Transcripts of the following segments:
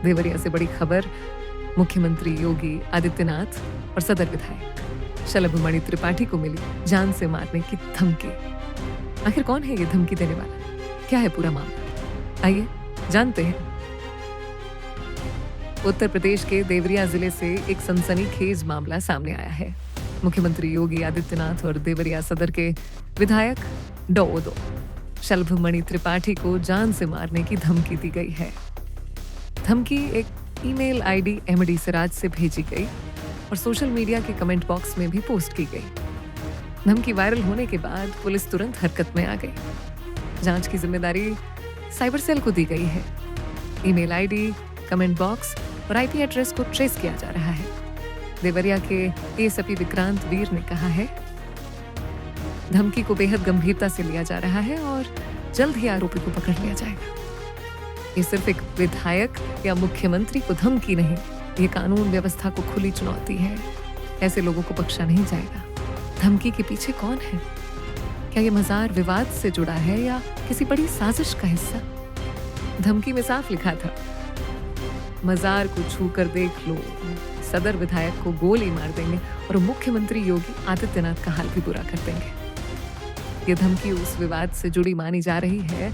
देवरिया से बड़ी खबर, मुख्यमंत्री योगी आदित्यनाथ और सदर विधायक शलभमणि त्रिपाठी को मिली जान से मारने की धमकी। आखिर कौन है ये धमकी देने वाला, क्या है पूरा मामला, आइए जानते हैं। उत्तर प्रदेश के देवरिया जिले से एक सनसनीखेज मामला सामने आया है। मुख्यमंत्री योगी आदित्यनाथ और देवरिया सदर के विधायक डो शलभमणि त्रिपाठी को जान से मारने की धमकी दी गई है। धमकी एक ईमेल आईडी एमडी सिराज से भेजी गई और सोशल मीडिया के कमेंट बॉक्स में भी पोस्ट की गई। धमकी वायरल होने के बाद पुलिस तुरंत हरकत में आ गई। जांच की जिम्मेदारी साइबर सेल को दी गई है। ईमेल आईडी, कमेंट बॉक्स और आईपी एड्रेस को ट्रेस किया जा रहा है। देवरिया के एएसपी विक्रांत वीर ने कहा है, धमकी को बेहद गंभीरता से लिया जा रहा है और जल्द ही आरोपी को पकड़ लिया जाएगा। ये सिर्फ एक विधायक या मुख्यमंत्री को धमकी नहीं, ये कानून व्यवस्था को खुली चुनौती है। ऐसे लोगों को बख्शा नहीं जाएगा। धमकी के पीछे कौन है? क्या ये मजार विवाद से जुड़ा है या किसी बड़ी साजिश का हिस्सा? धमकी में साफ लिखा था, मजार को छू कर देख लो, सदर विधायक को गोली मार देंगे और मुख्यमंत्री योगी आदित्यनाथ का हाल भी बुरा कर देंगे। ये धमकी उस विवाद से जुड़ी मानी जा रही है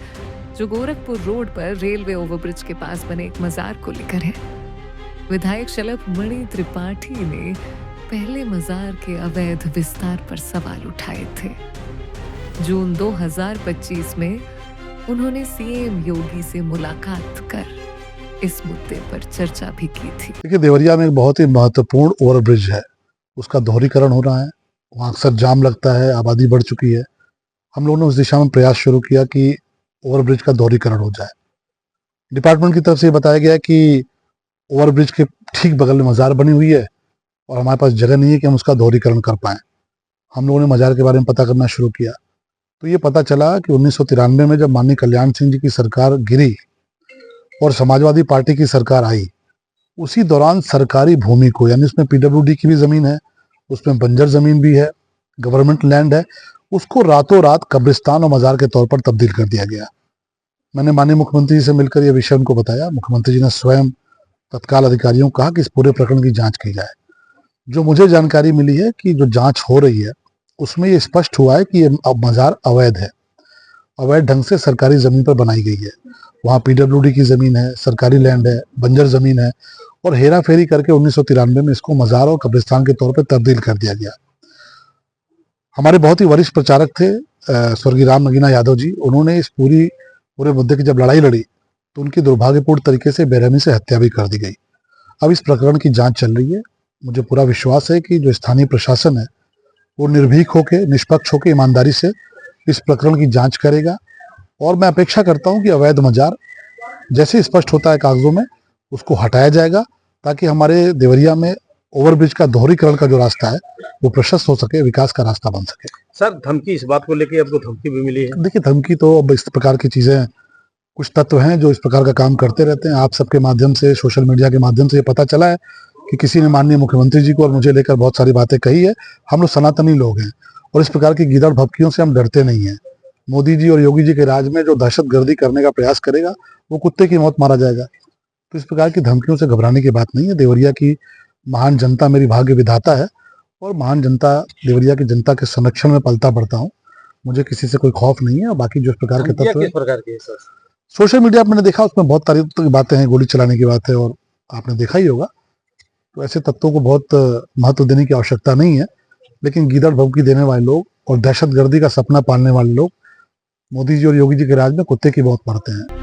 जो गोरखपुर रोड पर रेलवे ओवरब्रिज के पास बने एक मजार को लेकर है। विधायक शलभमणि त्रिपाठी ने पहले मजार के अवैध विस्तार पर सवाल उठाए थे। जून 2025 में उन्होंने सीएम योगी से मुलाकात कर इस मुद्दे पर चर्चा भी की थी। देखिए, देवरिया में एक बहुत ही महत्वपूर्ण ओवरब्रिज है, उसका दोहरीकरण हो रहा है। वहाँ अक्सर जाम लगता है, आबादी बढ़ चुकी है। हम लोगों ने उस दिशा में प्रयास शुरू किया कि ओवरब्रिज का दोहरीकरण हो जाए। डिपार्टमेंट की तरफ से बताया गया कि ओवरब्रिज के ठीक बगल में मजार बनी हुई है और हमारे पास जगह नहीं है कि हम उसका दोहरीकरण कर पाएं। हम लोगों ने मजार के बारे में पता करना शुरू किया तो ये पता चला कि 1993 में जब माननीय कल्याण सिंह जी की सरकार गिरी और समाजवादी पार्टी की सरकार आई, उसी दौरान सरकारी भूमि को, यानी उसमें पीडब्ल्यूडी की भी जमीन है, उसमें बंजर जमीन भी है, गवर्नमेंट लैंड है, उसको रातों रात कब्रिस्तान और मजार के तौर पर तब्दील कर दिया गया। मैंने माननीय मुख्यमंत्री जी से मिलकर यह विषय उनको बताया। मुख्यमंत्री जी ने स्वयं तत्काल अधिकारियों को कहा कि इस पूरे प्रकरण की जांच की जाए। जो मुझे जानकारी मिली है कि जो जांच हो रही है उसमें ये स्पष्ट हुआ है कि ये मजार अवैध है, अवैध ढंग से सरकारी जमीन पर बनाई गई है। वहाँ पीडब्ल्यूडी की जमीन है, सरकारी लैंड है, बंजर जमीन है और हेरा फेरी करके 1993 में इसको मजार और कब्रिस्तान के तौर पर तब्दील कर दिया गया। हमारे बहुत ही वरिष्ठ प्रचारक थे स्वर्गीय राम नगीना यादव जी, उन्होंने इस पूरे मुद्दे की जब लड़ाई लड़ी तो उनकी दुर्भाग्यपूर्ण तरीके से बेरहमी से हत्या भी कर दी गई। अब इस प्रकरण की जांच चल रही है। मुझे पूरा विश्वास है कि जो स्थानीय प्रशासन है वो निर्भीक होकर, निष्पक्ष होकर, ईमानदारी से इस प्रकरण की जांच करेगा और मैं अपेक्षा करता हूं कि अवैध मजार जैसे स्पष्ट होता है कागजों में उसको हटाया जाएगा ताकि हमारे देवरिया में ओवरब्रिज का दोहरीकरण का जो रास्ता है वो प्रशस्त हो सके, विकास का रास्ता बन सके। सर, धमकी इस बात को लेकर आपको धमकी भी मिली है? देखिए, धमकी तो अब इस प्रकार की चीजें, कुछ तत्व हैं जो इस प्रकार का काम करते रहते हैं। आप सबके माध्यम से, सोशल मीडिया के माध्यम से ये पता चला है कि किसी ने माननीय मुख्यमंत्री जी को और मुझे लेकर बहुत सारी बातें कही है। हम लोग सनातनी लोग हैं और इस प्रकार की गीदड़ भभकियों से हम डरते नहीं हैं। मोदी जी और योगी जी के राज में जो दहशतगर्दी करने का प्रयास करेगा वो कुत्ते की मौत मारा जाएगा। तो इस प्रकार की धमकियों से घबराने की बात नहीं है। देवरिया की महान जनता मेरी भाग्य विधाता है और महान जनता, देवरिया की जनता के संरक्षण में पलता बढ़ता हूँ। मुझे किसी से कोई खौफ नहीं है। और बाकी जो इस प्रकार के तत्व किस प्रकार के सर? सोशल मीडिया पर मैंने देखा, उसमें बहुत तारीफ की बातें हैं, गोली चलाने की बात है और आपने देखा ही होगा। तो ऐसे तत्वों को बहुत महत्व देने की आवश्यकता नहीं है। लेकिन गीदड़ भभकी देने वाले लोग और दहशतगर्दी का सपना पालने वाले लोग मोदी जी और योगी जी के राज में कुत्ते की मौत मरते हैं।